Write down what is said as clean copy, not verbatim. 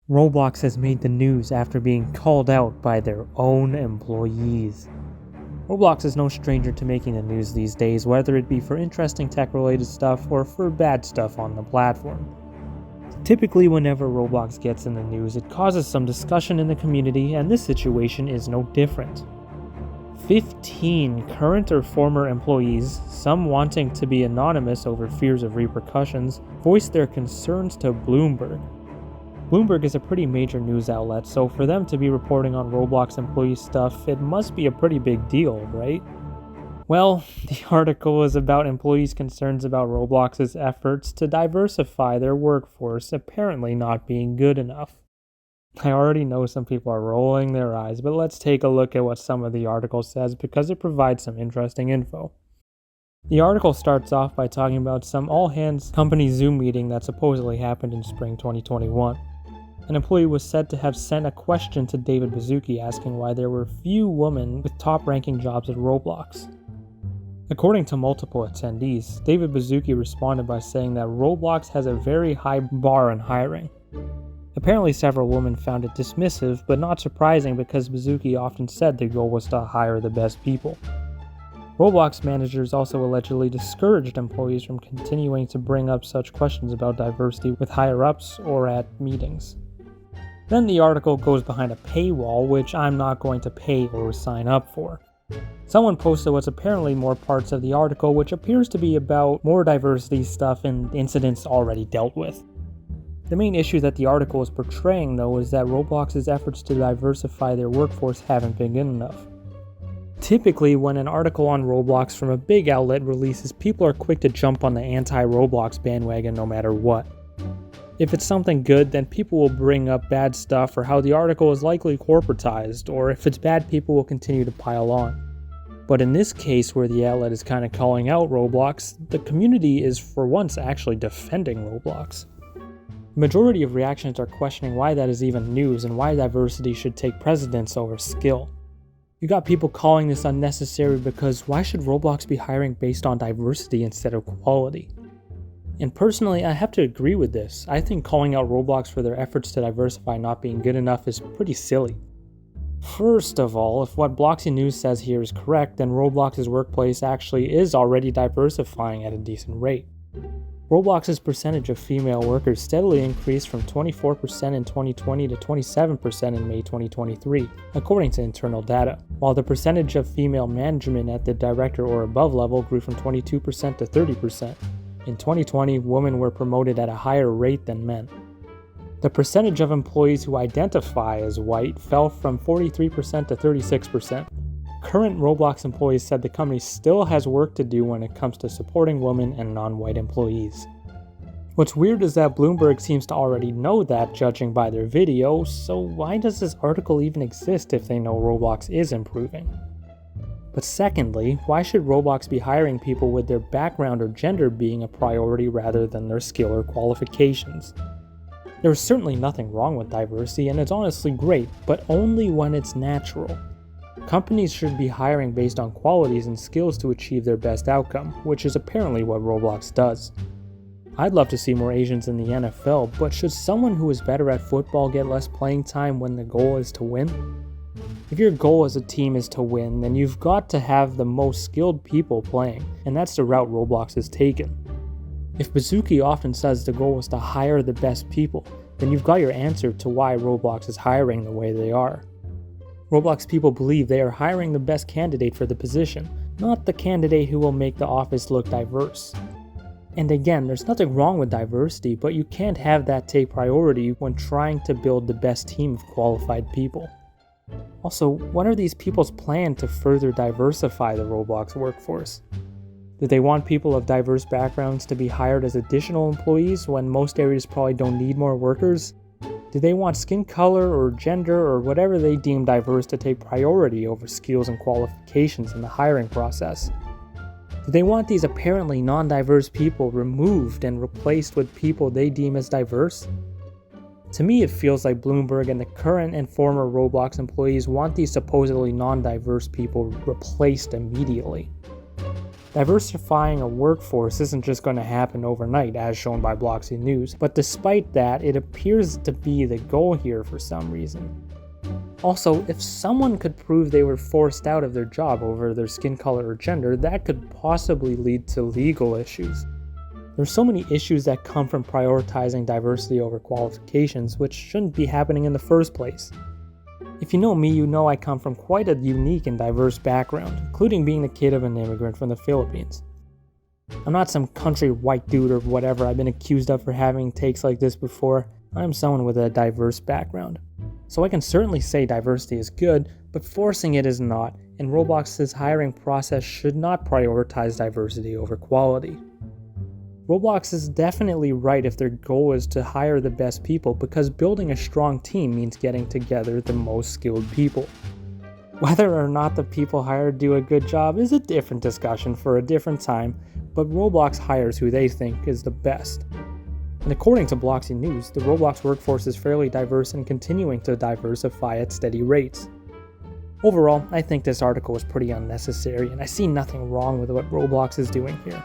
Roblox has made the news after being called out by their own employees. Roblox is no stranger to making the news these days, whether it be for interesting tech-related stuff or for bad stuff on the platform. Typically, whenever Roblox gets in the news, it causes some discussion in the community, and this situation is no different. 15 current or former employees, some wanting to be anonymous over fears of repercussions, voiced their concerns to Bloomberg. Bloomberg is a pretty major news outlet, so for them to be reporting on Roblox employee stuff, it must be a pretty big deal, right? Well, the article is about employees' concerns about Roblox's efforts to diversify their workforce apparently not being good enough. I already know some people are rolling their eyes, but let's take a look at what some of the article says because it provides some interesting info. The article starts off by talking about some all-hands company Zoom meeting that supposedly happened in spring 2021. An employee was said to have sent a question to David Baszucki asking why there were few women with top-ranking jobs at Roblox. According to multiple attendees, David Baszucki responded by saying that Roblox has a very high bar in hiring. Apparently several women found it dismissive, but not surprising because Baszucki often said the goal was to hire the best people. Roblox managers also allegedly discouraged employees from continuing to bring up such questions about diversity with higher-ups or at meetings. Then the article goes behind a paywall, which I'm not going to pay or sign up for. Someone posted what's apparently more parts of the article, which appears to be about more diversity stuff and incidents already dealt with. The main issue that the article is portraying, though, is that Roblox's efforts to diversify their workforce haven't been good enough. Typically, when an article on Roblox from a big outlet releases, people are quick to jump on the anti-Roblox bandwagon no matter what. If it's something good, then people will bring up bad stuff or how the article is likely corporatized, or if it's bad, people will continue to pile on. But in this case, where the outlet is kind of calling out Roblox, the community is for once actually defending Roblox. The majority of reactions are questioning why that is even news and why diversity should take precedence over skill. You got people calling this unnecessary because why should Roblox be hiring based on diversity instead of quality? And personally, I have to agree with this. I think calling out Roblox for their efforts to diversify not being good enough is pretty silly. First of all, if what Bloxy News says here is correct, then Roblox's workplace actually is already diversifying at a decent rate. Roblox's percentage of female workers steadily increased from 24% in 2020 to 27% in May 2023, according to internal data, while the percentage of female management at the director or above level grew from 22% to 30%. In 2020, women were promoted at a higher rate than men. The percentage of employees who identify as white fell from 43% to 36%. Current Roblox employees said the company still has work to do when it comes to supporting women and non-white employees. What's weird is that Bloomberg seems to already know that, judging by their video, so why does this article even exist if they know Roblox is improving? But secondly, why should Roblox be hiring people with their background or gender being a priority rather than their skill or qualifications? There is certainly nothing wrong with diversity, and it's honestly great, but only when it's natural. Companies should be hiring based on qualities and skills to achieve their best outcome, which is apparently what Roblox does. I'd love to see more Asians in the NFL, but should someone who is better at football get less playing time when the goal is to win? If your goal as a team is to win, then you've got to have the most skilled people playing, and that's the route Roblox has taken. If Baszucki often says the goal is to hire the best people, then you've got your answer to why Roblox is hiring the way they are. Roblox people believe they are hiring the best candidate for the position, not the candidate who will make the office look diverse. And again, there's nothing wrong with diversity, but you can't have that take priority when trying to build the best team of qualified people. Also, what are these people's plan to further diversify the Roblox workforce? Do they want people of diverse backgrounds to be hired as additional employees when most areas probably don't need more workers? Do they want skin color or gender or whatever they deem diverse to take priority over skills and qualifications in the hiring process? Do they want these apparently non-diverse people removed and replaced with people they deem as diverse? To me, it feels like Bloomberg and the current and former Roblox employees want these supposedly non-diverse people replaced immediately. Diversifying a workforce isn't just going to happen overnight, as shown by Bloxy News, but despite that, it appears to be the goal here for some reason. Also, if someone could prove they were forced out of their job over their skin color or gender, that could possibly lead to legal issues. There's so many issues that come from prioritizing diversity over qualifications, which shouldn't be happening in the first place. If you know me, you know I come from quite a unique and diverse background, including being the kid of an immigrant from the Philippines. I'm not some country white dude or whatever I've been accused of for having takes like this before. I'm someone with a diverse background. So I can certainly say diversity is good, but forcing it is not, and Roblox's hiring process should not prioritize diversity over quality. Roblox is definitely right if their goal is to hire the best people, because building a strong team means getting together the most skilled people. Whether or not the people hired do a good job is a different discussion for a different time, but Roblox hires who they think is the best. And according to Bloxy News, the Roblox workforce is fairly diverse and continuing to diversify at steady rates. Overall, I think this article is pretty unnecessary, and I see nothing wrong with what Roblox is doing here.